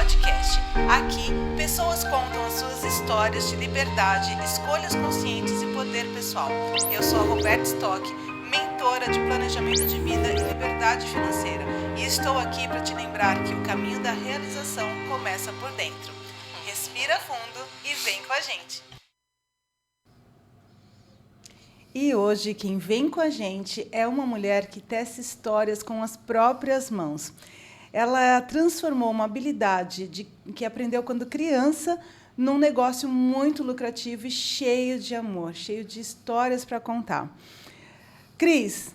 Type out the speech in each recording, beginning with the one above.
Podcast. Aqui, pessoas contam as suas histórias de liberdade, escolhas conscientes e poder pessoal. Eu sou a Roberta Stock, mentora de planejamento de vida e liberdade financeira, e estou aqui para te lembrar que o caminho da realização começa por dentro. Respira fundo e vem com a gente. E hoje quem vem com a gente é uma mulher que tece histórias com as próprias mãos. Ela transformou uma habilidade que aprendeu quando criança num negócio muito lucrativo e cheio de amor, cheio de histórias para contar. Cris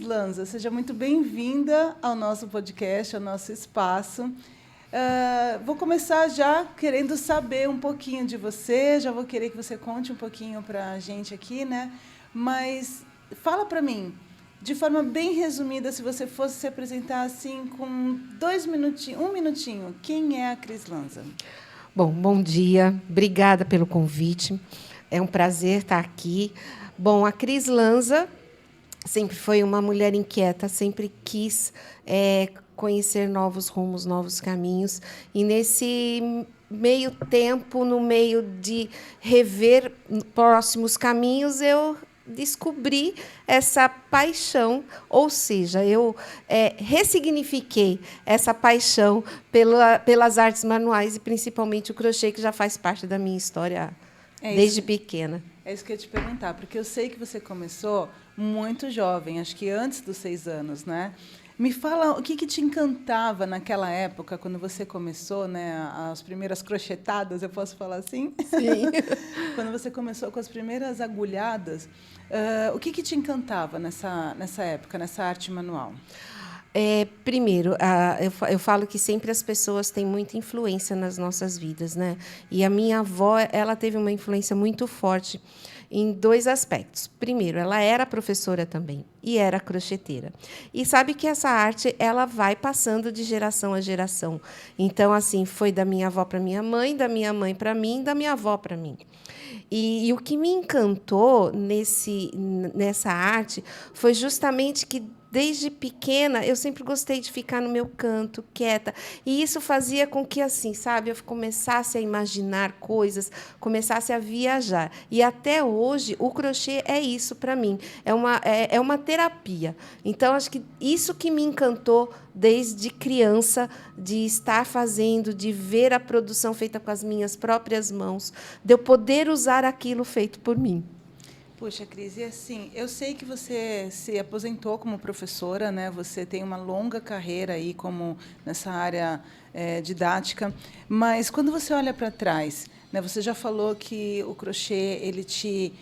Lanza, seja muito bem-vinda ao nosso podcast, ao nosso espaço. Vou começar já querendo saber um pouquinho de você, já vou querer que você conte um pouquinho para a gente aqui, né? Mas fala para mim, de forma bem resumida, se você fosse se apresentar assim com um minutinho, quem é a Cris Lanza? Bom dia, obrigada pelo convite, é um prazer estar aqui. Bom, a Cris Lanza sempre foi uma mulher inquieta, sempre quis conhecer novos rumos, novos caminhos, e nesse meio tempo, no meio de rever próximos caminhos, eu descobri essa paixão, ou seja, eu ressignifiquei essa paixão pelas artes manuais e principalmente o crochê, que já faz parte da minha história desde pequena. É isso que eu ia te perguntar, porque eu sei que você começou muito jovem, acho que antes dos 6 anos, né? Me fala o que te encantava naquela época, quando você começou, né, as primeiras crochetadas, eu posso falar assim? Sim. Quando você começou com as primeiras agulhadas, o que te encantava nessa época, nessa arte manual? Primeiro, eu falo que sempre as pessoas têm muita influência nas nossas vidas, né? E a minha avó, ela teve uma influência muito forte em 2 aspectos. Primeiro, ela era professora também e era crocheteira. E sabe que essa arte ela vai passando de geração a geração. Então, assim, foi da minha avó para minha mãe, da minha mãe para mim, da minha avó para mim. E o que me encantou nessa arte foi justamente que, desde pequena, eu sempre gostei de ficar no meu canto, quieta. E isso fazia com que, assim, sabe, eu começasse a imaginar coisas, começasse a viajar. E até hoje, o crochê é isso para mim. É uma terapia. Então, acho que isso que me encantou desde criança, de estar fazendo, de ver a produção feita com as minhas próprias mãos, de eu poder usar aquilo feito por mim. Puxa, Cris, e assim, eu sei que você se aposentou como professora, né? Você tem uma longa carreira aí como nessa área didática, mas quando você olha para trás, né? Você já falou que o crochê ele te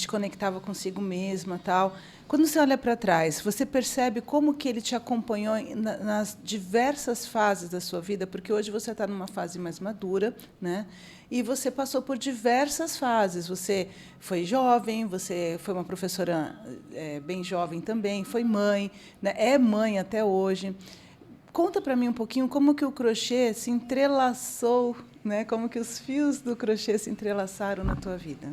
conectava consigo mesma, tal. Quando você olha para trás, você percebe como que ele te acompanhou nas diversas fases da sua vida, porque hoje você está numa fase mais madura, né? E você passou por diversas fases. Você foi jovem, você foi uma professora bem jovem também, foi mãe, né? É mãe até hoje. Conta para mim um pouquinho como que o crochê se entrelaçou, né? Como que os fios do crochê se entrelaçaram na tua vida.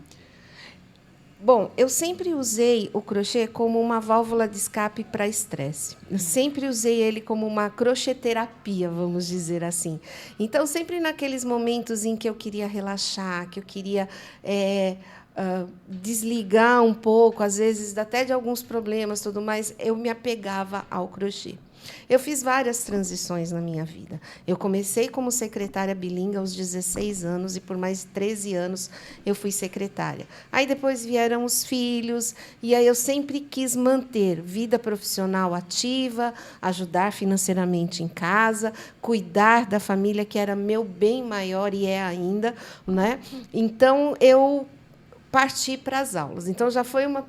Bom, eu sempre usei o crochê como uma válvula de escape para estresse. Eu sempre usei ele como uma crocheterapia, vamos dizer assim. Então, sempre naqueles momentos em que eu queria relaxar, que eu queria desligar um pouco, às vezes até de alguns problemas, tudo mais, eu me apegava ao crochê. Eu fiz várias transições na minha vida. Eu comecei como secretária bilíngue aos 16 anos e por mais 13 anos eu fui secretária. Aí depois vieram os filhos e aí eu sempre quis manter vida profissional ativa, ajudar financeiramente em casa, cuidar da família, que era meu bem maior e é ainda, né? Então eu parti para as aulas. Então já foi uma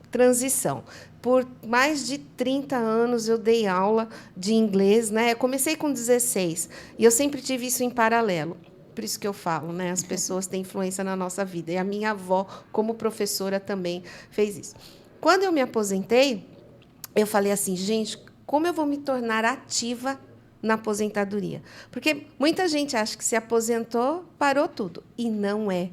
transição. Por mais de 30 anos eu dei aula de inglês, né? Eu comecei com 16 e eu sempre tive isso em paralelo. Por isso que eu falo, né? As pessoas têm influência na nossa vida. E a minha avó, como professora, também fez isso. Quando eu me aposentei, eu falei assim, gente, como eu vou me tornar ativa na aposentadoria? Porque muita gente acha que se aposentou, parou tudo. E não é.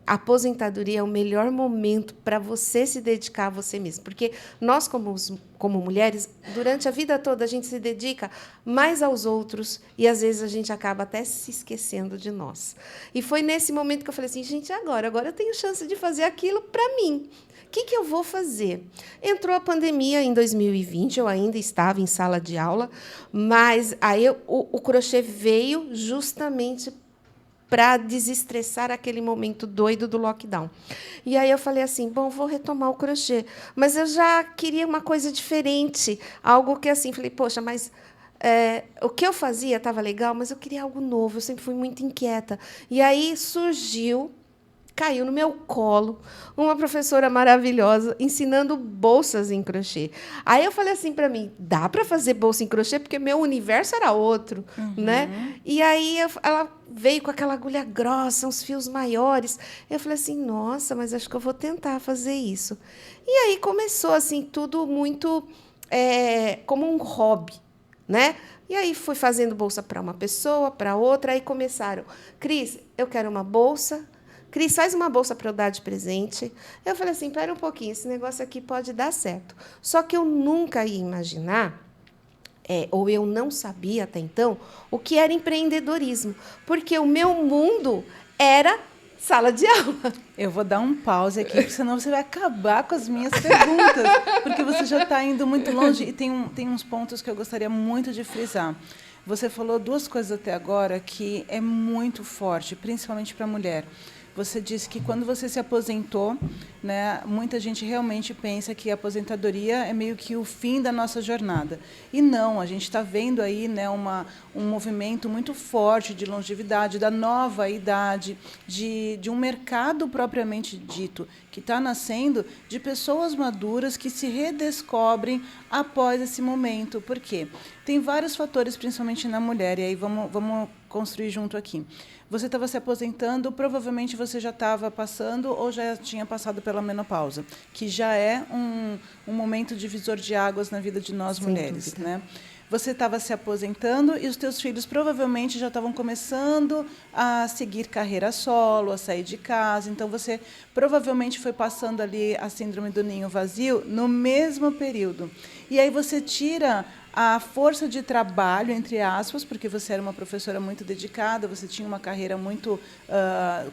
a aposentadoria é o melhor momento para você se dedicar a você mesmo. Porque nós, como mulheres, durante a vida toda, a gente se dedica mais aos outros e, às vezes, a gente acaba até se esquecendo de nós. E foi nesse momento que eu falei assim, gente, agora eu tenho chance de fazer aquilo para mim. O que eu vou fazer? Entrou a pandemia em 2020, eu ainda estava em sala de aula, mas aí o crochê veio justamente para desestressar aquele momento doido do lockdown. E aí eu falei assim, bom, vou retomar o crochê. Mas eu já queria uma coisa diferente, algo que assim, falei, poxa, mas o que eu fazia estava legal, mas eu queria algo novo, eu sempre fui muito inquieta. E aí caiu no meu colo uma professora maravilhosa ensinando bolsas em crochê. Aí eu falei assim para mim, dá para fazer bolsa em crochê? Porque meu universo era outro, né? E aí ela veio com aquela agulha grossa, uns fios maiores. Eu falei assim, nossa, mas acho que eu vou tentar fazer isso. E aí começou assim tudo muito como um hobby, né? E aí fui fazendo bolsa para uma pessoa, para outra. Aí começaram, Cris, eu quero uma bolsa. Cris, faz uma bolsa para eu dar de presente. Eu falei assim, espera um pouquinho, esse negócio aqui pode dar certo. Só que eu nunca ia imaginar, ou eu não sabia até então, o que era empreendedorismo. Porque o meu mundo era sala de aula. Eu vou dar um pause aqui, porque senão você vai acabar com as minhas perguntas, porque você já está indo muito longe e tem uns pontos que eu gostaria muito de frisar. Você falou duas coisas até agora que é muito forte, principalmente para a mulher. Você disse que quando você se aposentou, né, muita gente realmente pensa que a aposentadoria é meio que o fim da nossa jornada. E não, a gente está vendo aí, né, um movimento muito forte de longevidade, da nova idade, de um mercado propriamente dito, que está nascendo de pessoas maduras que se redescobrem após esse momento. Por quê? Tem vários fatores, principalmente na mulher, e aí vamos construir junto aqui. Você estava se aposentando, provavelmente você já estava passando ou já tinha passado pela menopausa, que já é um momento divisor de águas na vida de nós Sem mulheres, dúvida. né? Você estava se aposentando e os teus filhos provavelmente já estavam começando a seguir carreira solo, a sair de casa. Então, você provavelmente foi passando ali a síndrome do ninho vazio no mesmo período. E aí você tira a força de trabalho, entre aspas, porque você era uma professora muito dedicada, você tinha uma carreira muito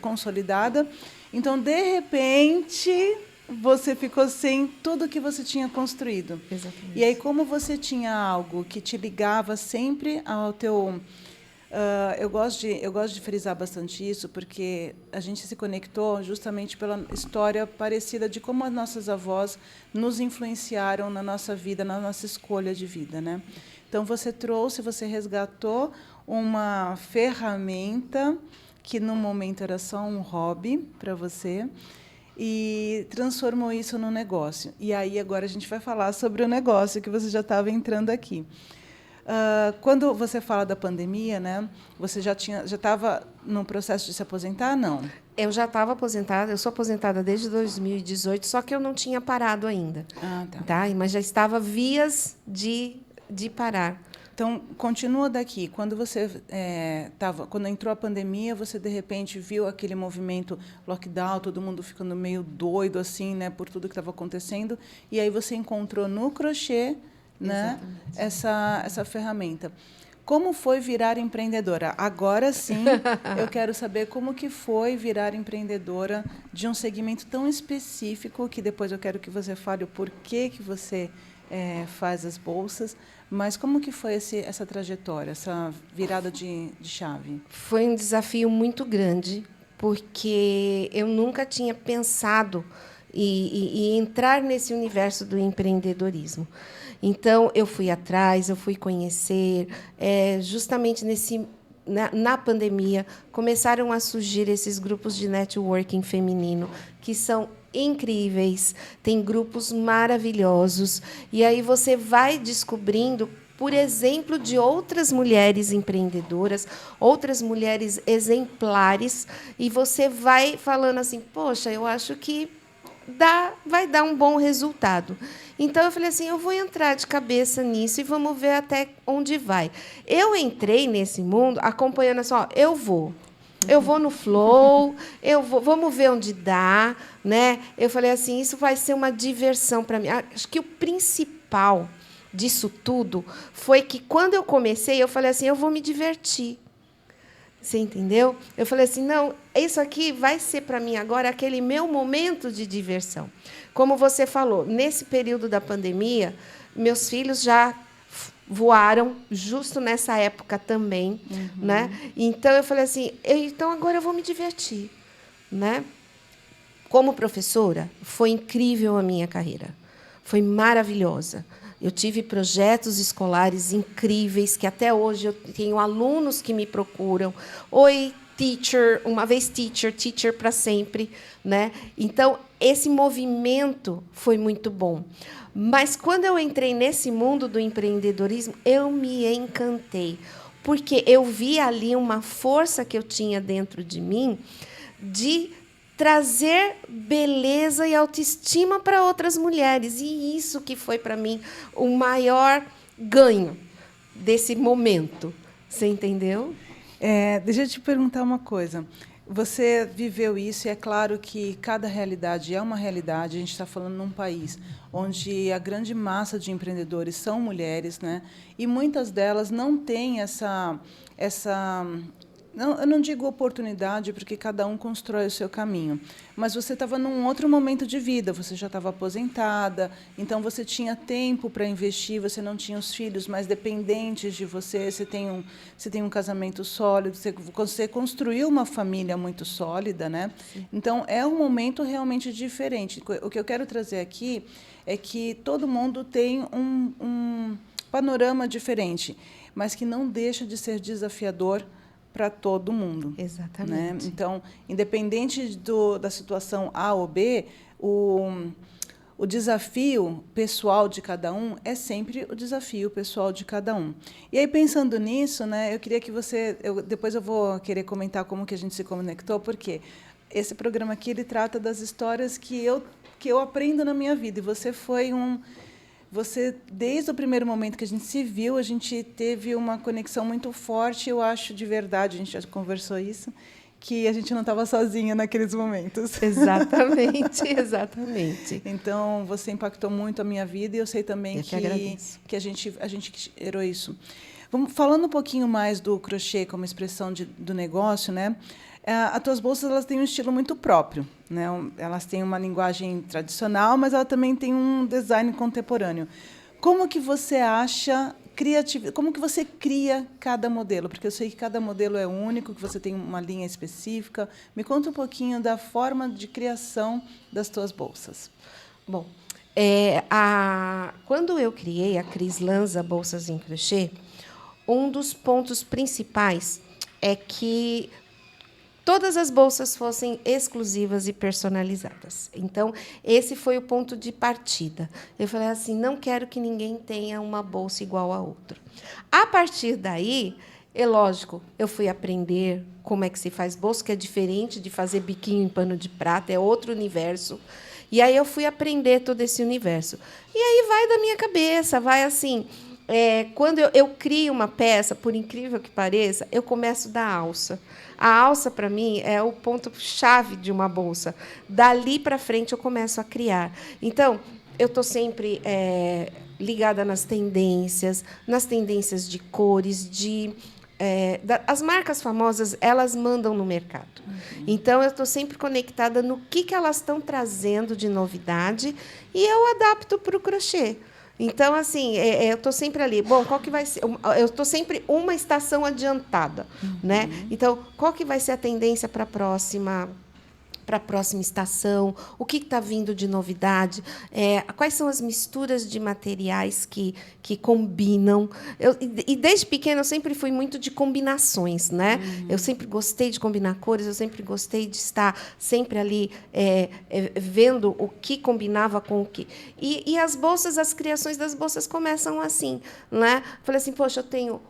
consolidada. Então, de repente, você ficou sem tudo que você tinha construído. Exatamente. E aí, como você tinha algo que te ligava sempre ao teu... eu gosto de frisar bastante isso, porque a gente se conectou justamente pela história parecida de como as nossas avós nos influenciaram na nossa vida, na nossa escolha de vida, né? Então, você resgatou uma ferramenta que, no momento, era só um hobby para você, e transformou isso num negócio. E aí, agora, a gente vai falar sobre o negócio que você já estava entrando aqui. Quando você fala da pandemia, né, você já estava no processo de se aposentar? Não. Eu já estava aposentada, eu sou aposentada desde 2018, só que eu não tinha parado ainda. Tá? Mas já estava vias de parar. Então, continua daqui. Quando você quando entrou a pandemia, você de repente viu aquele movimento lockdown, todo mundo ficando meio doido assim, né, por tudo que estava acontecendo, e aí você encontrou no crochê, né, essa ferramenta. Como foi virar empreendedora? Agora sim, eu quero saber como que foi virar empreendedora de um segmento tão específico, que depois eu quero que você fale o porquê que você faz as bolsas, mas como que foi essa trajetória, essa virada de chave? Foi um desafio muito grande, porque eu nunca tinha pensado em entrar nesse universo do empreendedorismo. Então, eu fui atrás, eu fui conhecer, justamente na pandemia, começaram a surgir esses grupos de networking feminino, que são incríveis, tem grupos maravilhosos, e aí você vai descobrindo, por exemplo, de outras mulheres empreendedoras, outras mulheres exemplares, e você vai falando assim, poxa, eu acho que vai dar um bom resultado. Então, eu falei assim, eu vou entrar de cabeça nisso e vamos ver até onde vai. Eu entrei nesse mundo acompanhando assim, eu vou. eu vou no flow, vamos ver onde dá, né? Eu falei assim, isso vai ser uma diversão para mim. Acho que o principal disso tudo foi que, quando eu comecei, eu falei assim, eu vou me divertir. Você entendeu? Eu falei assim, não, isso aqui vai ser para mim agora aquele meu momento de diversão. Como você falou, nesse período da pandemia, meus filhos já voaram justo nessa época também, né? Então eu falei assim, então agora eu vou me divertir, né? Como professora, foi incrível a minha carreira. Foi maravilhosa. Eu tive projetos escolares incríveis, que até hoje eu tenho alunos que me procuram. Oi, teacher, uma vez teacher, teacher para sempre, né? Então, esse movimento foi muito bom. Mas, quando eu entrei nesse mundo do empreendedorismo, eu me encantei, porque eu vi ali uma força que eu tinha dentro de mim de trazer beleza e autoestima para outras mulheres. E isso que foi, para mim, o maior ganho desse momento. Você entendeu? Deixa eu te perguntar uma coisa. Você viveu isso, e é claro que cada realidade é uma realidade. A gente está falando num país onde a grande massa de empreendedores são mulheres, né? E muitas delas não têm essa não, eu não digo oportunidade, porque cada um constrói o seu caminho, mas você estava num outro momento de vida, você já estava aposentada, então você tinha tempo para investir, você não tinha os filhos mais dependentes de você, você tem um casamento sólido, você construiu uma família muito sólida, né? Então, é um momento realmente diferente. O que eu quero trazer aqui é que todo mundo tem um panorama diferente, mas que não deixa de ser desafiador para todo mundo. Exatamente. Né? Então, independente da situação A ou B, o desafio pessoal de cada um é sempre o desafio pessoal de cada um. E aí, pensando nisso, né, eu queria que você... depois eu vou querer comentar como que a gente se conectou, porque esse programa aqui ele trata das histórias que eu aprendo na minha vida. E você foi desde o primeiro momento que a gente se viu, a gente teve uma conexão muito forte, eu acho, de verdade, a gente já conversou isso, que a gente não estava sozinha naqueles momentos. Exatamente, exatamente. Então, você impactou muito a minha vida, e eu sei também que a gente gerou isso. Falando um pouquinho mais do crochê como expressão do negócio, né? As tuas bolsas, elas têm um estilo muito próprio, né? Elas têm uma linguagem tradicional, mas ela também tem um design contemporâneo. Como que você acha como que você cria cada modelo? Porque eu sei que cada modelo é único, que você tem uma linha específica. Me conta um pouquinho da forma de criação das tuas bolsas. Bom, quando eu criei a Cris Lanza Bolsas em Crochê, um dos pontos principais é que todas as bolsas fossem exclusivas e personalizadas. Então, esse foi o ponto de partida. Eu falei assim, não quero que ninguém tenha uma bolsa igual a outra. A partir daí, lógico, eu fui aprender como é que se faz bolsa, que é diferente de fazer biquinho em pano de prata, é outro universo. E aí eu fui aprender todo esse universo. E aí vai da minha cabeça, vai assim... quando eu crio uma peça, por incrível que pareça, eu começo da alça. A alça, para mim, é o ponto-chave de uma bolsa. Dali para frente, eu começo a criar. Então, eu estou sempre ligada nas tendências de cores, as marcas famosas, elas mandam no mercado. Então, eu estou sempre conectada no que elas estão trazendo de novidade, e eu adapto para o crochê. Então, assim, eu estou sempre ali. Bom, qual que vai ser? Eu estou sempre uma estação adiantada, né? Então, qual que vai ser a tendência para a próxima estação? O que está vindo de novidade? Quais são as misturas de materiais que combinam? E desde pequena eu sempre fui muito de combinações, né? Eu sempre gostei de combinar cores, eu sempre gostei de estar sempre ali vendo o que combinava com o que. E as criações das bolsas começam assim, né? Falei assim, poxa, eu tenho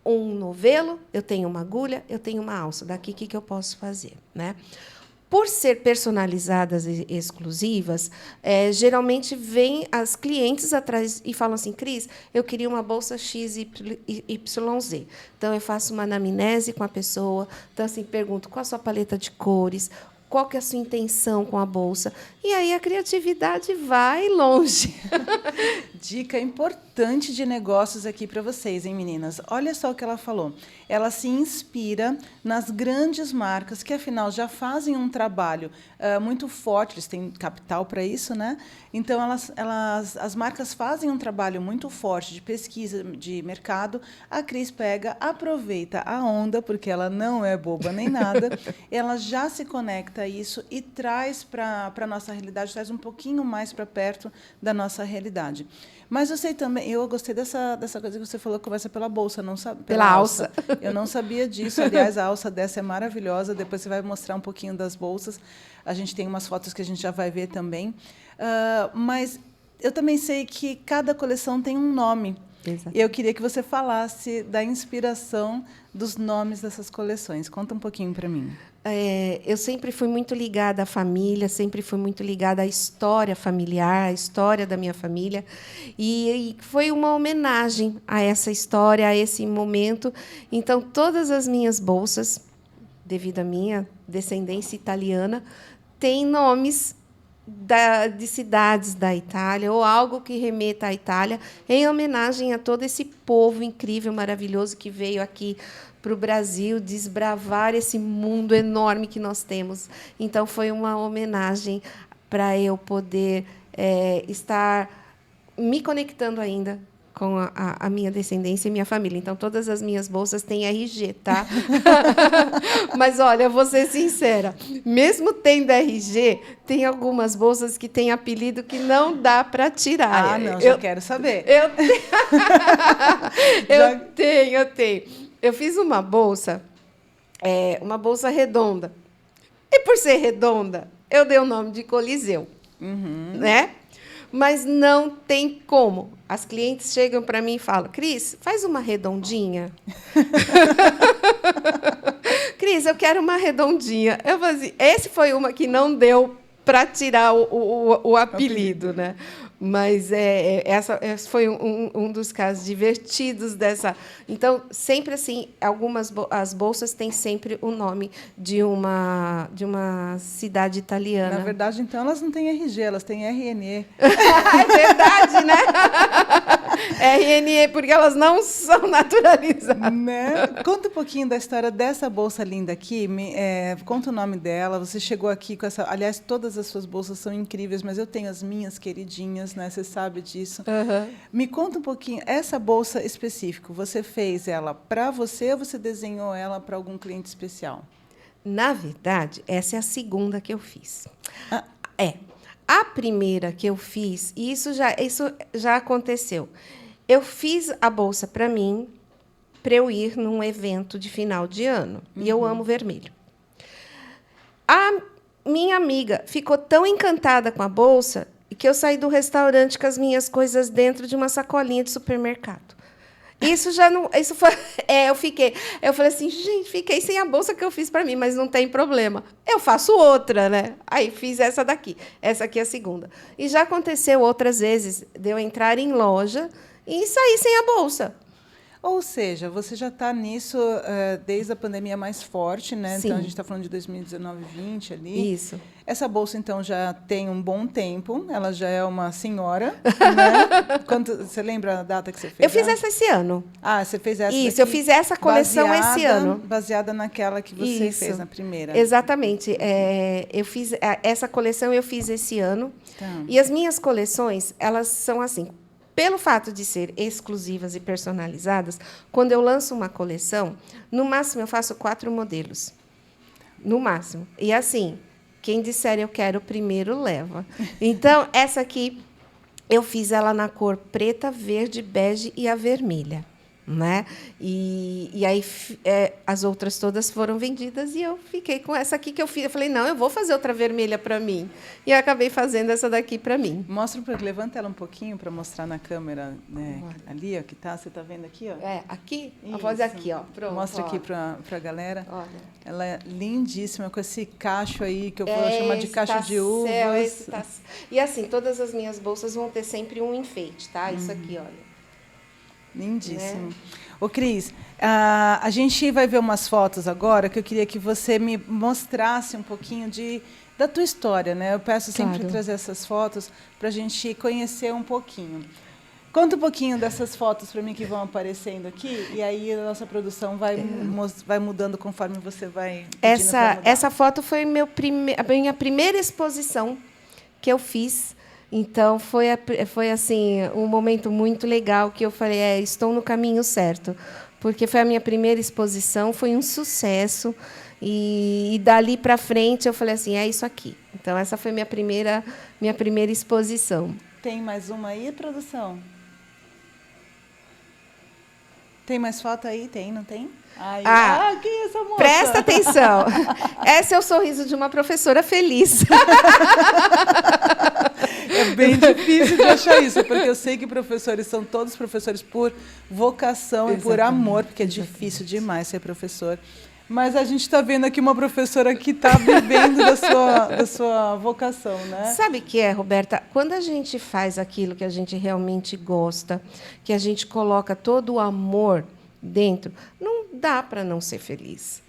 um novelo, eu tenho uma agulha, eu tenho uma alça. Daqui, o que eu posso fazer, né? Por ser personalizadas e exclusivas, geralmente vêm as clientes atrás e falam assim, Cris, eu queria uma bolsa XYZ. Então, eu faço uma anamnese com a pessoa, então, assim, pergunto qual a sua paleta de cores, qual que é a sua intenção com a bolsa. E aí a criatividade vai longe. Dica importante de negócios aqui para vocês, hein, meninas? Olha só o que ela falou. Ela se inspira nas grandes marcas que, afinal, já fazem um trabalho muito forte. Eles têm capital para isso, né? Então, as marcas fazem um trabalho muito forte de pesquisa de mercado. A Cris pega, aproveita a onda, porque ela não é boba nem nada. Ela já se conecta a isso e traz para a nossa realidade, traz um pouquinho mais para perto da nossa realidade. Mas eu sei também, eu gostei dessa coisa que você falou, que começa pela bolsa, não sabe? Pela alça. Eu não sabia disso. Aliás, a alça dessa é maravilhosa. Depois você vai mostrar um pouquinho das bolsas. A gente tem umas fotos que a gente já vai ver também. Mas eu também sei que cada coleção tem um nome. Exato. E eu queria que você falasse da inspiração dos nomes dessas coleções. Conta um pouquinho para mim. Eu sempre fui muito ligada à família, sempre fui muito ligada à história familiar, à história da minha família. E foi uma homenagem a essa história, a esse momento. Então, todas as minhas bolsas, devido à minha descendência italiana, têm nomes de cidades da Itália, ou algo que remeta à Itália, em homenagem a todo esse povo incrível, maravilhoso, que veio aqui para o Brasil desbravar esse mundo enorme que nós temos. Então, foi uma homenagem para eu poder estar me conectando ainda com a minha descendência e minha família. Então, todas as minhas bolsas têm RG, tá? Mas, olha, vou ser sincera, mesmo tendo RG, tem algumas bolsas que têm apelido que não dá para tirar. Ah, não, já quero saber. Eu tenho. Eu fiz uma bolsa redonda. E, por ser redonda, eu dei o nome de Coliseu. Né? Mas não tem como. As clientes chegam para mim e falam, Cris, faz uma redondinha. Cris, eu quero uma redondinha. Eu falei assim, esse foi uma que não deu para tirar o apelido, né? Mas essa foi um dos casos divertidos dessa. Então, sempre assim, as bolsas têm sempre o nome de uma cidade italiana. Na verdade, então, elas não têm RG, elas têm RNE. É verdade, né? RNE, porque elas não são naturalizadas. Né? Conta um pouquinho da história dessa bolsa linda aqui. Conta o nome dela. Você chegou aqui com essa... Aliás, todas as suas bolsas são incríveis, mas eu tenho as minhas queridinhas, né? Você sabe disso. Uhum. Me conta um pouquinho. Essa bolsa específica, você fez ela para você ou você desenhou ela para algum cliente especial? Na verdade, essa é a segunda que eu fiz. A primeira que eu fiz, e isso já aconteceu. Eu fiz a bolsa para mim, para eu ir num evento de final de ano. E eu amo vermelho. A minha amiga ficou tão encantada com a bolsa que eu saí do restaurante com as minhas coisas dentro de uma sacolinha de supermercado. Isso já não... Isso foi... Eu falei assim, gente, fiquei sem a bolsa que eu fiz para mim, mas não tem problema. Eu faço outra, né? Aí fiz essa daqui. Essa aqui é a segunda. E já aconteceu outras vezes de eu entrar em loja e sair sem a bolsa. Ou seja, você já está nisso desde a pandemia mais forte, né? Sim. Então, a gente está falando de 2019, 2020 ali. Isso. Essa bolsa, então, já tem um bom tempo. Ela já é uma senhora, né? Você lembra a data que você fez? Eu fiz essa esse ano. Ah, você fez essa Isso, daqui, eu fiz essa coleção esse ano. Baseada naquela que você Isso. fez na primeira. Exatamente. Eu fiz essa coleção eu fiz esse ano. Tá. E as minhas coleções, elas são assim... Pelo fato de ser exclusivas e personalizadas, quando eu lanço uma coleção, no máximo eu faço 4 modelos. No máximo. E assim, quem disser eu quero primeiro, leva. Então, essa aqui, eu fiz ela na cor preta, verde, bege e a vermelha. né? E aí as outras todas foram vendidas e eu fiquei com essa aqui que eu fiz. Eu falei, não, eu vou fazer outra vermelha para mim. E eu acabei fazendo essa daqui para mim. Levanta ela um pouquinho para mostrar na câmera, né? Ali, ó, que tá. Você está vendo aqui, ó? Aqui? Isso. Vou fazer aqui, ó. Pronto. Mostra aqui para a galera. Olha. Ela é lindíssima com esse cacho aí que eu vou chamar de cacho de uvas. E assim, todas as minhas bolsas vão ter sempre um enfeite, tá? Isso aqui, olha. Lindíssimo. Né? Ô, Cris, a gente vai ver umas fotos agora que eu queria que você me mostrasse um pouquinho da tua história, né? Eu peço sempre para trazer essas fotos para a gente conhecer um pouquinho. Conta um pouquinho dessas fotos para mim que vão aparecendo aqui e aí a nossa produção vai mudando conforme você vai. Essa foto foi a minha primeira exposição que eu fiz. Então, foi assim, um momento muito legal que eu falei, estou no caminho certo. Porque foi a minha primeira exposição, foi um sucesso. E dali para frente, eu falei assim, é isso aqui. Então, essa foi minha primeira exposição. Tem mais uma aí, produção? Tem mais foto aí? Tem, não tem? Quem é essa moça? Presta atenção. Esse é o sorriso de uma professora feliz. É bem difícil de achar isso, porque eu sei que professores são todos professores por vocação e por amor, porque é difícil demais ser professor. Mas a gente está vendo aqui uma professora que está vivendo da sua vocação, né? Sabe o que é, Roberta? Quando a gente faz aquilo que a gente realmente gosta, que a gente coloca todo o amor dentro, não dá para não ser feliz.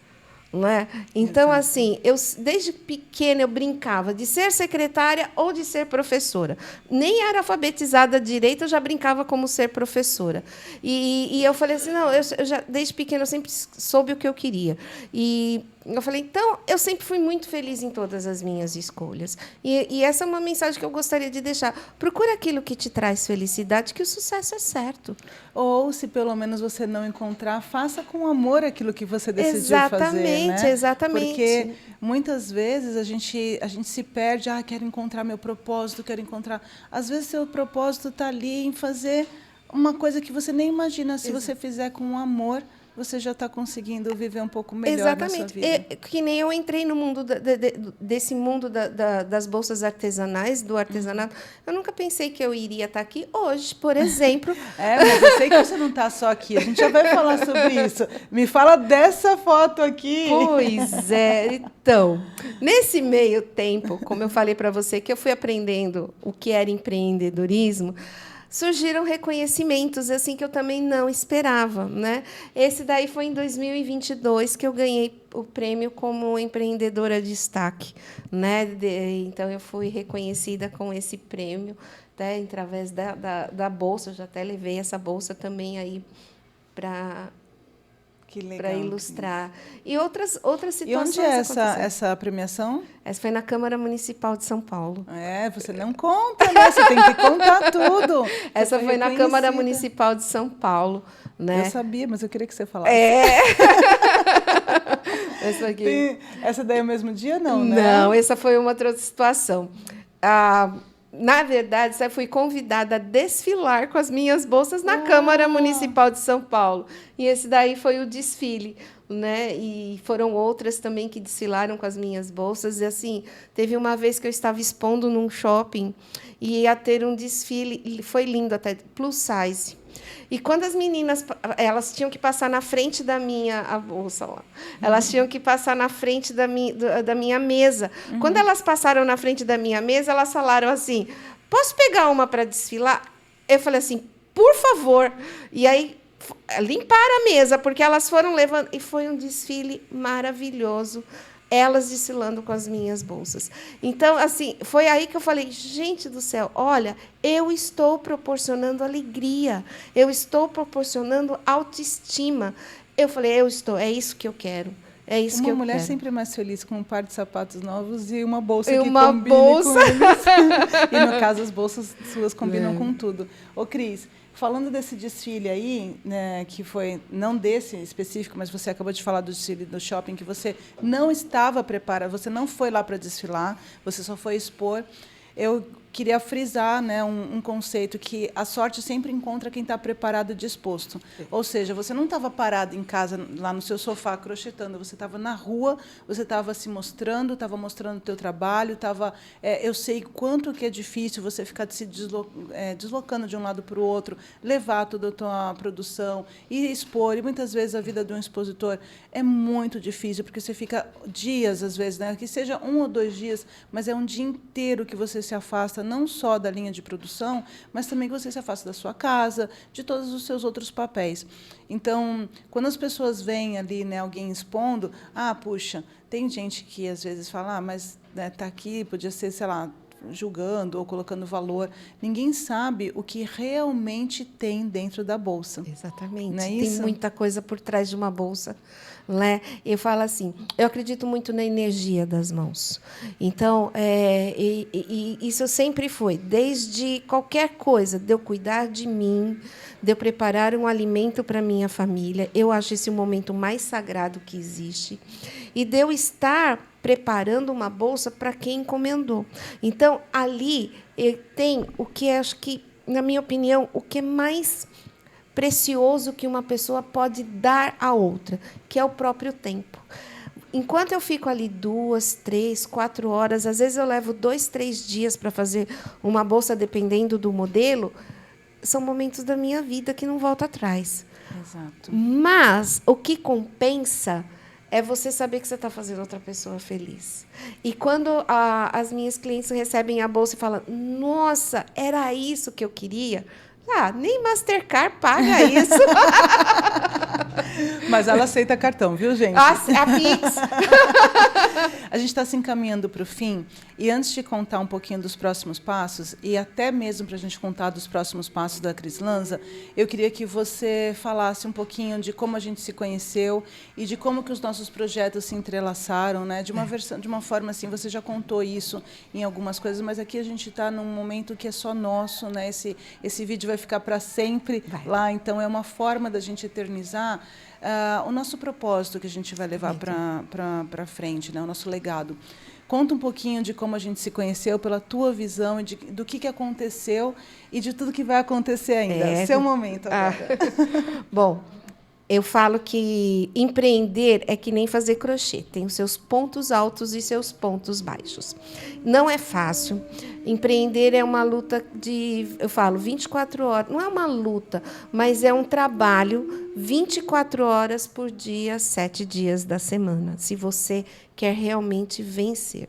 Não é? Então, assim, desde pequena eu brincava de ser secretária ou de ser professora. Nem era alfabetizada direito, eu já brincava como ser professora. E eu falei assim, não, eu já, desde pequena eu sempre soube o que eu queria. E eu falei, então, eu sempre fui muito feliz em todas as minhas escolhas. E essa é uma mensagem que eu gostaria de deixar. Procura aquilo que te traz felicidade, que o sucesso é certo. Ou, se pelo menos você não encontrar, faça com amor aquilo que você decidiu fazer. Né? Exatamente. Porque muitas vezes a gente se perde, quero encontrar meu propósito, quero encontrar... Às vezes, seu propósito está ali em fazer uma coisa que você nem imagina. Se você fizer com amor, você já está conseguindo viver um pouco melhor na sua vida. Que nem eu entrei no mundo desse mundo das bolsas artesanais, do artesanato. Eu nunca pensei que eu iria estar aqui hoje, por exemplo. Mas eu sei que você não está só aqui. A gente já vai falar sobre isso. Me fala dessa foto aqui. Pois é. Então, nesse meio tempo, como eu falei para você, que eu fui aprendendo o que era empreendedorismo, surgiram reconhecimentos assim que eu também não esperava, né? Esse daí foi em 2022 que eu ganhei o prêmio como empreendedora de destaque, né? Então eu fui reconhecida com esse prêmio, até através da bolsa. Eu já até levei essa bolsa também aí para ilustrar. E outras situações. E onde é essa premiação? Essa foi na Câmara Municipal de São Paulo. Você não conta, né? Você tem que contar tudo. Essa foi na Câmara Municipal de São Paulo. Né? Eu sabia, mas eu queria que você falasse. Essa daí é o mesmo dia, não, né? Não, essa foi uma outra situação. Na verdade, eu fui convidada a desfilar com as minhas bolsas na Câmara Municipal de São Paulo. E esse daí foi o desfile, né? E foram outras também que desfilaram com as minhas bolsas. E assim, teve uma vez que eu estava expondo num shopping e ia ter um desfile, foi lindo até, plus size. E quando as meninas, elas tinham que passar na frente da a bolsa lá, elas tinham que passar na frente da minha mesa. Quando elas passaram na frente da minha mesa, elas falaram assim, posso pegar uma para desfilar? Eu falei assim, por favor. E aí, limparam a mesa, porque elas foram levando... E foi um desfile maravilhoso, elas desfilando com as minhas bolsas. Então, assim, foi aí que eu falei, gente do céu, olha, eu estou proporcionando alegria, eu estou proporcionando autoestima. Eu falei, é isso que eu quero. É isso que eu quero. Uma mulher sempre mais feliz com um par de sapatos novos e uma bolsa que combine bolsa. Com eles. E, no caso, as bolsas suas combinam com tudo. Ô, Cris, falando desse desfile aí, né, que foi, não desse específico, mas você acabou de falar do desfile do shopping, que você não estava preparada, você não foi lá para desfilar, você só foi expor. Eu queria frisar, né, um conceito que a sorte sempre encontra quem está preparado e disposto. Ou seja, você não estava parado em casa, lá no seu sofá, crochetando, você estava na rua, você estava se mostrando, estava mostrando o teu trabalho, eu sei quanto que é difícil você ficar se deslocando de um lado para o outro, levar toda a tua produção e expor. E muitas vezes a vida de um expositor é muito difícil, porque você fica dias, às vezes, né, que seja 1 ou 2 dias, mas é um dia inteiro que você se afasta não só da linha de produção, mas também que você se afasta da sua casa, de todos os seus outros papéis. Então, quando as pessoas veem ali, né, alguém expondo, puxa, tem gente que às vezes fala, mas está aqui, podia ser, sei lá, julgando ou colocando valor. Ninguém sabe o que realmente tem dentro da bolsa. Exatamente. Não é tem isso? Muita coisa por trás de uma bolsa. Né? Eu falo assim, eu acredito muito na energia das mãos. Então, isso sempre foi, desde qualquer coisa, de eu cuidar de mim, de eu preparar um alimento para a minha família, eu acho esse o momento mais sagrado que existe, e de eu estar preparando uma bolsa para quem encomendou. Então, ali tem o que acho que, na minha opinião, o que é mais precioso que uma pessoa pode dar a outra, que é o próprio tempo. Enquanto eu fico ali 2, 3, 4 horas, às vezes eu levo 2, 3 dias para fazer uma bolsa, dependendo do modelo, são momentos da minha vida que não volto atrás. Exato. Mas o que compensa é você saber que você está fazendo outra pessoa feliz. E quando as minhas clientes recebem a bolsa e falam, nossa, era isso que eu queria, nem Mastercard paga isso. Mas ela aceita cartão, viu, gente? A Pix. A gente está se encaminhando para o fim. E antes de contar um pouquinho dos próximos passos, e até mesmo para a gente contar dos próximos passos da Cris Lanza, eu queria que você falasse um pouquinho de como a gente se conheceu e de como que os nossos projetos se entrelaçaram, né? De uma forma assim, você já contou isso em algumas coisas, mas aqui a gente está num momento que é só nosso, né? Esse vídeo vai ficar para sempre lá, então é uma forma da gente eternizar o nosso propósito que a gente vai levar para frente, né? O nosso legado. Conta um pouquinho de como a gente se conheceu, pela tua visão, e do que aconteceu e de tudo que vai acontecer ainda. Seu momento agora. Bom, eu falo que empreender é que nem fazer crochê. Tem os seus pontos altos e seus pontos baixos. Não é fácil. Empreender é uma luta eu falo, 24 horas. Não é uma luta, mas é um trabalho 24 horas por dia, 7 dias da semana, se você quer realmente vencer.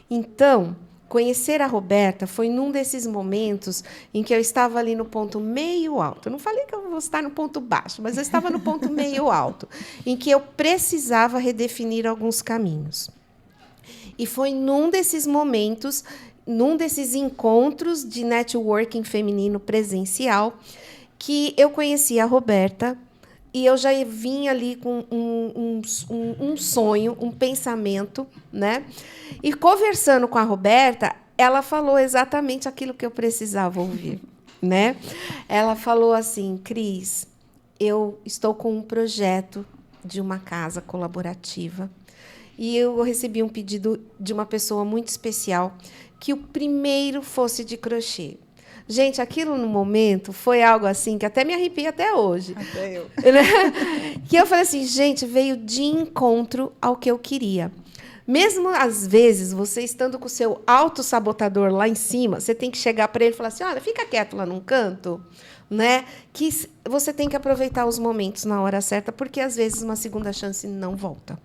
Então, conhecer a Roberta foi num desses momentos em que eu estava ali no ponto meio alto. Eu não falei que eu vou estar no ponto baixo, mas eu estava no ponto meio alto, em que eu precisava redefinir alguns caminhos. E foi num desses momentos, num desses encontros de networking feminino presencial, que eu conheci a Roberta. E eu já vim ali com um sonho, um pensamento, né? E conversando com a Roberta, ela falou exatamente aquilo que eu precisava ouvir, né? Ela falou assim, Cris, eu estou com um projeto de uma casa colaborativa e eu recebi um pedido de uma pessoa muito especial que o primeiro fosse de crochê. Gente, aquilo no momento foi algo assim que até me arrepia até hoje. Até eu. Que eu falei assim, gente, veio de encontro ao que eu queria. Mesmo às vezes, você estando com o seu autossabotador lá em cima, você tem que chegar para ele e falar assim, olha, fica quieto lá num canto, né? Que você tem que aproveitar os momentos na hora certa, porque às vezes uma segunda chance não volta.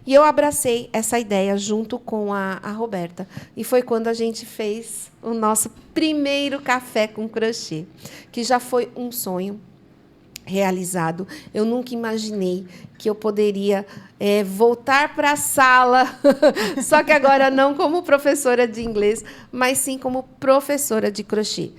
E eu abracei essa ideia junto com a Roberta. E foi quando a gente fez o nosso primeiro café com crochê, que já foi um sonho realizado. Eu nunca imaginei que eu poderia voltar para a sala, só que agora não como professora de inglês, mas sim como professora de crochê.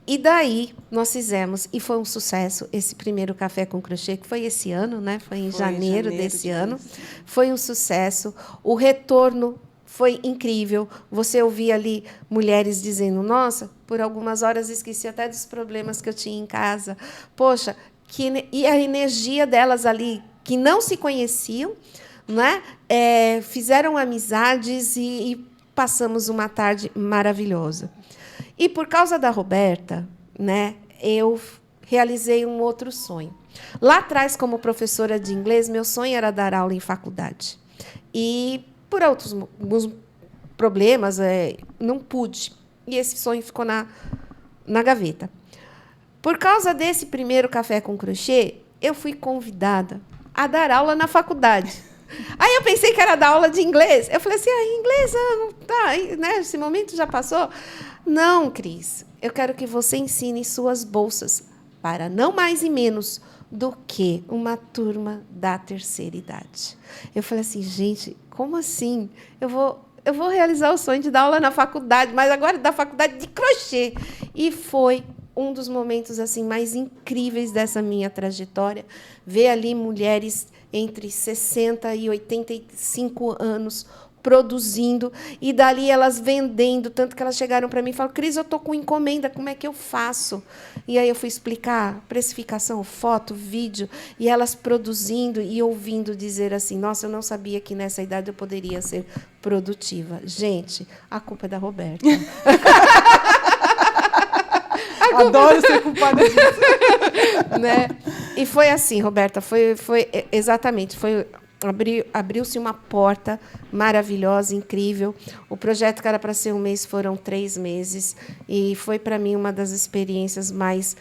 E daí nós fizemos, e foi um sucesso, esse primeiro café com crochê, que foi esse ano, né? Foi em janeiro desse ano. Foi um sucesso. O retorno foi incrível. Você ouvia ali mulheres dizendo, nossa, por algumas horas esqueci até dos problemas que eu tinha em casa. Poxa, e a energia delas ali, que não se conheciam, né? Fizeram amizades e passamos uma tarde maravilhosa. E por causa da Roberta, né, eu realizei um outro sonho. Lá atrás, como professora de inglês, meu sonho era dar aula em faculdade. E, por alguns problemas, não pude. E esse sonho ficou na gaveta. Por causa desse primeiro Café com Crochê, eu fui convidada a dar aula na faculdade. Aí eu pensei que era dar aula de inglês. Eu falei assim, inglês, não tá, né? Esse momento já passou. Não, Cris, eu quero que você ensine suas bolsas para não mais e menos do que uma turma da terceira idade. Eu falei assim, gente, como assim? Eu vou realizar o sonho de dar aula na faculdade, mas agora da faculdade de crochê. E foi um dos momentos assim mais incríveis dessa minha trajetória, ver ali mulheres entre 60 e 85 anos produzindo, e dali elas vendendo, tanto que elas chegaram para mim e falaram, Cris, eu estou com encomenda, como é que eu faço? E aí eu fui explicar precificação, foto, vídeo, e elas produzindo e ouvindo dizer assim, nossa, eu não sabia que nessa idade eu poderia ser produtiva. Gente, a culpa é da Roberta. Adoro ser culpada disso. Né? E foi assim, Roberta, foi exatamente, abriu-se uma porta maravilhosa, incrível. O projeto que era para ser um mês foram 3 meses, e foi para mim uma das experiências mais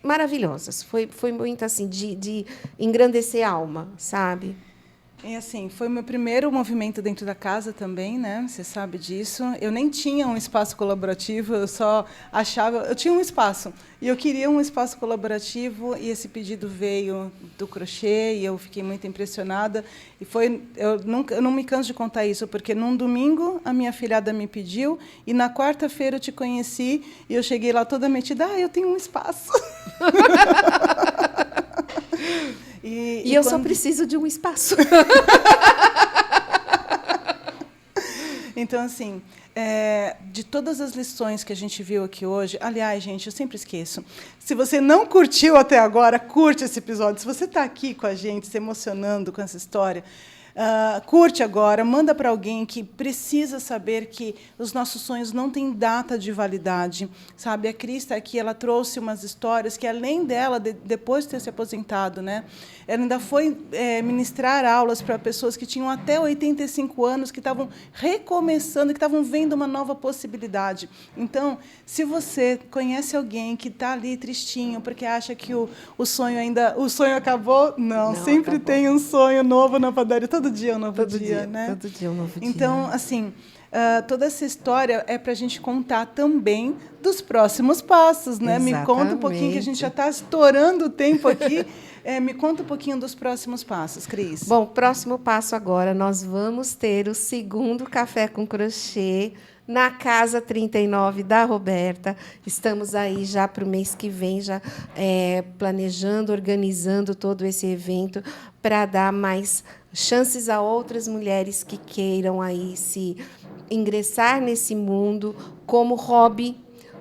maravilhosas. Foi muito assim de engrandecer a alma, sabe? E assim, foi meu primeiro movimento dentro da casa também, né? Você sabe disso. Eu nem tinha um espaço colaborativo, eu só achava... Eu tinha um espaço, e eu queria um espaço colaborativo, e esse pedido veio do crochê, e eu fiquei muito impressionada. E foi... Eu não me canso de contar isso, porque num domingo a minha filhada me pediu, e na quarta-feira eu te conheci, e eu cheguei lá toda metida, eu tenho um espaço. E eu só preciso de um espaço. Então, assim, de todas as lições que a gente viu aqui hoje... Aliás, gente, eu sempre esqueço. Se você não curtiu até agora, curte esse episódio. Se você está aqui com a gente, se emocionando com essa história... curte agora, manda para alguém que precisa saber que os nossos sonhos não têm data de validade, sabe? A Cris está aqui, ela trouxe umas histórias que, além dela, depois de ter se aposentado, né, ela ainda foi ministrar aulas para pessoas que tinham até 85 anos, que estavam recomeçando, que estavam vendo uma nova possibilidade. Então, se você conhece alguém que está ali tristinho, porque acha que o sonho acabou, não sempre acabou. Tem um sonho novo na padaria. Todo dia é um novo dia, né? Todo dia é um novo dia. Então, assim, toda essa história é para a gente contar também dos próximos passos, né? Exatamente. Me conta um pouquinho, que a gente já está estourando o tempo aqui. Me conta um pouquinho dos próximos passos, Cris. Bom, próximo passo agora, nós vamos ter o segundo Café com Crochê na Casa 39 da Roberta. Estamos aí já para o mês que vem, já planejando, organizando todo esse evento para dar mais chances a outras mulheres que queiram aí se ingressar nesse mundo como hobby,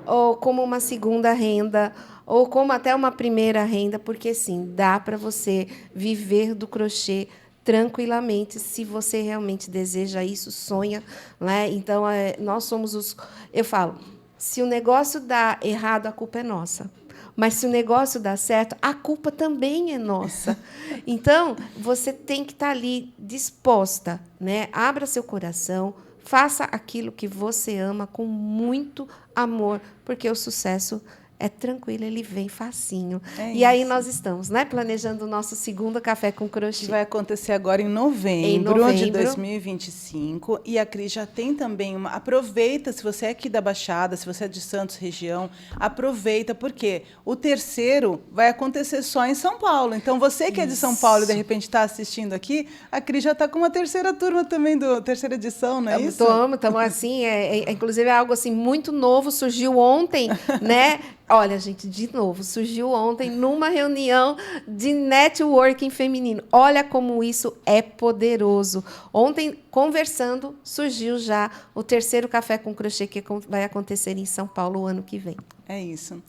ou como uma segunda renda, ou como até uma primeira renda, porque, sim, dá para você viver do crochê tranquilamente, se você realmente deseja isso, sonha, né? Então, nós somos os... Eu falo, se o negócio dá errado, a culpa é nossa. Mas, se o negócio dá certo, a culpa também é nossa. Então, você tem que estar ali disposta, né? Abra seu coração, faça aquilo que você ama com muito amor, porque o sucesso é tranquilo, ele vem facinho. E aí nós estamos, né, planejando o nosso segundo Café com Crochê. Que vai acontecer agora em novembro de 2025. E a Cris já tem também uma... Aproveita, se você é aqui da Baixada, se você é de Santos, região, aproveita, porque o terceiro vai acontecer só em São Paulo. Então, você que é de São Paulo e, de repente, está assistindo aqui, a Cris já está com uma terceira turma também, terceira edição, não é isso? Estamos assim, inclusive é algo assim, muito novo, surgiu ontem, né? Olha, gente, de novo, surgiu ontem numa reunião de networking feminino. Olha como isso é poderoso. Ontem, conversando, surgiu já o terceiro Café com Crochê, que vai acontecer em São Paulo o ano que vem. É isso.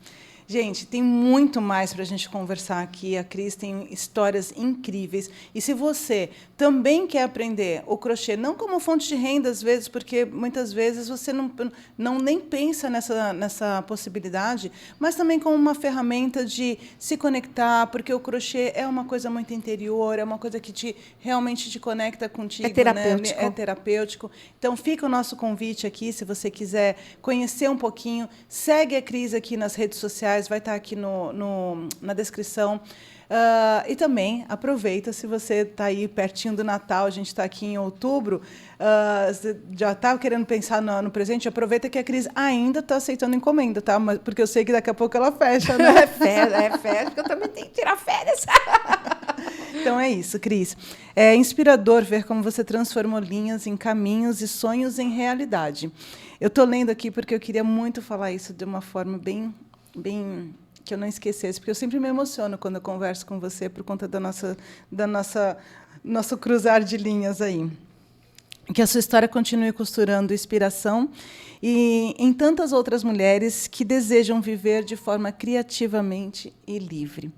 Gente, tem muito mais para a gente conversar aqui. A Cris tem histórias incríveis. E se você também quer aprender o crochê, não como fonte de renda, às vezes, porque muitas vezes você não nem pensa nessa possibilidade, mas também como uma ferramenta de se conectar, porque o crochê é uma coisa muito interior, é uma coisa que realmente te conecta contigo. É terapêutico. Né? É terapêutico. Então, fica o nosso convite aqui, se você quiser conhecer um pouquinho, segue a Cris aqui nas redes sociais, vai estar aqui na descrição. E também aproveita, se você está aí pertinho do Natal, a gente está aqui em outubro, você já está querendo pensar no presente, aproveita que a Cris ainda está aceitando encomenda, tá? Porque eu sei que daqui a pouco ela fecha, né? Fecha, porque eu também tenho que tirar férias. Então é isso, Cris. É inspirador ver como você transformou linhas em caminhos e sonhos em realidade. Eu estou lendo aqui porque eu queria muito falar isso de uma forma bem que eu não esquecesse, porque eu sempre me emociono quando eu converso com você por conta nosso cruzar de linhas aí. Que a sua história continue costurando inspiração em tantas outras mulheres que desejam viver de forma criativamente e livre.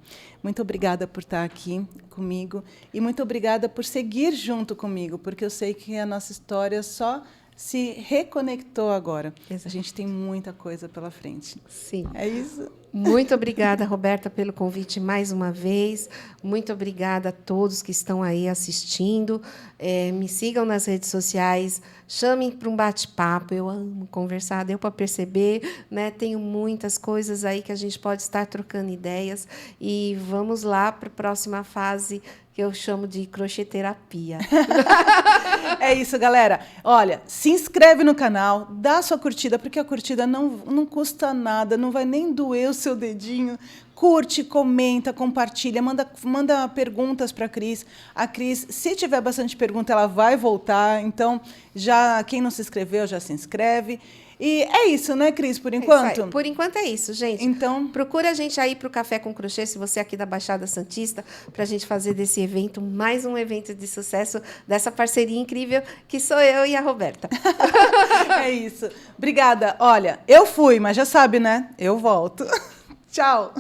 Muito obrigada por estar aqui comigo e muito obrigada por seguir junto comigo, porque eu sei que a nossa história só se reconectou agora. Exato. A gente tem muita coisa pela frente. Sim. É isso. Muito obrigada, Roberta, pelo convite mais uma vez. Muito obrigada a todos que estão aí assistindo. Me sigam nas redes sociais, chamem para um bate-papo. Eu amo conversar, deu para perceber, né? Tenho muitas coisas aí que a gente pode estar trocando ideias. E vamos lá para a próxima fase, que eu chamo de crochê-terapia. É isso, galera. Olha, se inscreve no canal, dá sua curtida, porque a curtida não custa nada, não vai nem doer o seu dedinho. Curte, comenta, compartilha, manda perguntas para a Cris. A Cris, se tiver bastante pergunta, ela vai voltar. Então, quem não se inscreveu, já se inscreve. E é isso, né, Cris, por enquanto? Por enquanto é isso, gente. Então, procura a gente aí para o Café com Crochê, se você é aqui da Baixada Santista, para a gente fazer desse evento mais um evento de sucesso, dessa parceria incrível que sou eu e a Roberta. É isso. Obrigada. Olha, eu fui, mas já sabe, né? Eu volto. Tchau.